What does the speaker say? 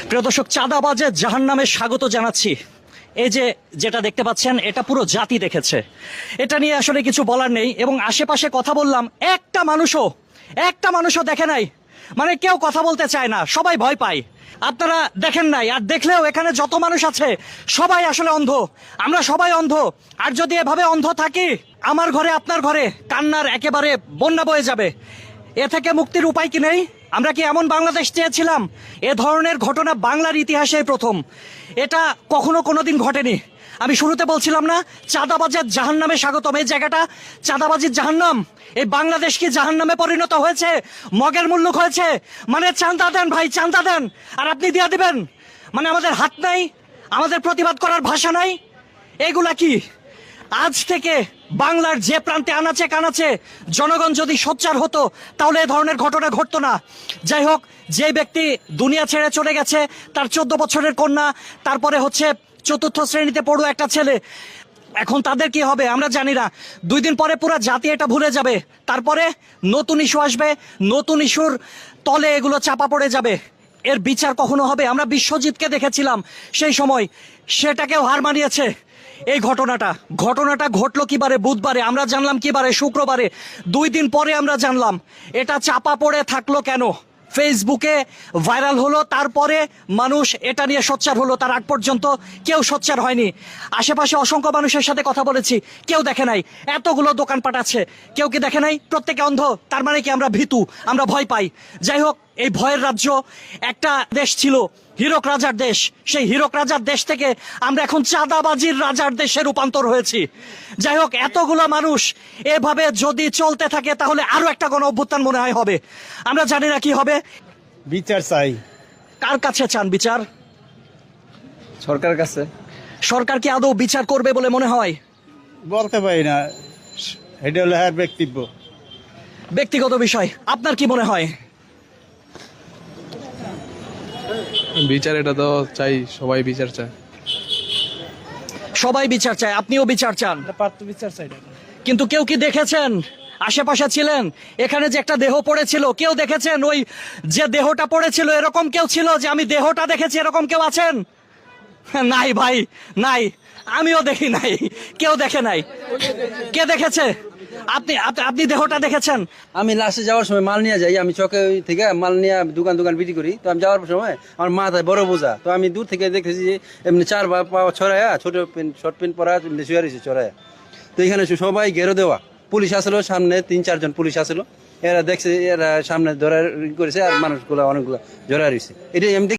প্রিয় দর্শক, চাঁদাবাজের জাহান্নামে স্বাগত জানাচ্ছি। এই যে যেটা দেখতে পাচ্ছেন, এটা পুরো জাতি দেখেছে। এটা নিয়ে আসলে কিছু বলার নেই। এবং আশেপাশে কথা বললাম, একটা মানুষও দেখে নাই। মানে কেউ কথা বলতে চায় না, সবাই ভয় পায়। আপনারা দেখেন নাই, আর দেখলেও এখানে যত মানুষ আছে সবাই আসলে অন্ধ। আমরা সবাই অন্ধ। আর যদি এভাবে অন্ধ থাকি, আমার ঘরে আপনার ঘরে কান্নার একেবারে বন্যা বয়ে যাবে। এ থেকে মুক্তির উপায় কি নেই? আমরা কি এমন বাংলাদেশ চেয়েছিলাম? এ ধরনের ঘটনা বাংলার ইতিহাসে প্রথম। এটা কখনো কোনোদিন ঘটেনি। আমি শুরুতে বলছিলাম না, চাঁদাবাজের জাহান্নামে স্বাগতম। এই জায়গাটা চাঁদাবাজির জাহান্নাম। এই বাংলাদেশ কি জাহান্নামে পরিণত হয়েছে? মগের মুল্লুক হয়েছে। মানে চাঁদা দেন ভাই, চাঁদা দেন, আর আপনি দিয়ে দিবেন। মানে আমাদের হাত নাই, আমাদের প্রতিবাদ করার ভাষা নাই। এগুলা কি? আজ থেকে বাংলার যে প্রান্তে আনাচে কানাচে জনগণ যদি সোচ্চার হতো, তাহলে এ ধরনের ঘটনা ঘটতো না। যাই হোক, যে ব্যক্তি দুনিয়া ছেড়ে চলে গেছে, তার 14 বছরের কন্যা, তারপরে হচ্ছে 4র্থ শ্রেণীতে পড়ুয়া একটা ছেলে, এখন তাদের কি হবে আমরা জানি না। 2 দিন পরে পুরো জাতি এটা ভুলে যাবে। তারপরে নতুন ইস্যু আসবে, নতুন ইস্যুর তলে এগুলো চাপা পড়ে যাবে। এর বিচার কখনো হবে? আমরা বিশ্বজিৎকে দেখেছিলাম সেই সময়, সেটাকেও হার মানিয়েছে। এই ঘটনাটা ঘটলো কিবারে? বুধবারে। আমরা জানলাম কিবারে? শুক্রবারে। 2 দিন পরে আমরা জানলাম। এটা চাপা পড়ে থাকলো কেন? ফেসবুকে ভাইরাল হলো, তারপরে মানুষ এটা নিয়ে সোচ্চার হলো। তার আগ পর্যন্ত কেউ সোচ্চার হয়নি। আশেপাশে অসংখ্য মানুষের সাথে কথা বলেছি, কেউ দেখে নাই। এতগুলো দোকানপাট আছে, কেউ কি দেখে নাই? প্রত্যেকে অন্ধ। তার মানে কি আমরা ভীতু, আমরা ভয় পাই? যাই হোক, এই ভয়ের রাজ্য একটা দেশ ছিল, হীরক রাজার দেশ। সেই হীরক রাজার দেশ থেকে আমরা এখন চাঁদাবাজির রাজার দেশে রূপান্তর হয়েছি। যাই হোক, এতগুলো মানুষ এভাবে যদি চলতে থাকে, তাহলে আরো একটা গণ অভ্যুত্থান মনে হয় হবে। আমরা জানি না কি হবে। বিচার চাই। কার কাছে চান বিচার? সরকারের কাছে। সরকার কি আদৌ বিচার করবে বলে মনে হয়? বলতে পারি না, এটা হলো হ্যাঁ ব্যক্তিগত বিষয়। আপনার কি মনে হয়? বিচার এটা তো চাই, সবাই বিচার চায়। সবাই বিচার চায়, আপনিও বিচার চান। বিচার চাই। কিন্তু কেউ কি দেখেছেন? আশেপাশে ছিলেন, এখানে যে একটা দেহ পড়েছিল, কেউ দেখেছেন? ওই যে দেহটা পড়েছিল, এরকম কেউ ছিল যে আমি দেহটা দেখেছি, এরকম কেউ আছেন? নাই ভাই, নাই। আমিও দেখি নাই, কেউ দেখে নাই। কে দেখেছে? আপনি দেহটা দেখেছেন? আমি লাস্টে যাওয়ার সময় মাল নিয়ে যাই, আমি চকে থেকে মাল নিয়ে দোকান বিক্রি করি। তো আমি যাওয়ার সময় আমার মাথায় বড় বোঝা, তো আমি দূর থেকে দেখেছি যে এমনি 4 পা ছড়ায়া, ছোট শর্ট প্যান্ট পরা শুয়ে রয়েছে ছড়ায়া। তো এখানে সবাই ঘেরো দেওয়া, পুলিশ আসলো সামনে, 3-4 জন পুলিশ আসলো। এরা দেখছে, এরা সামনে ধরা করেছে, আর মানুষগুলো অনেকগুলো জড়া রয়েছে। এটাই আমি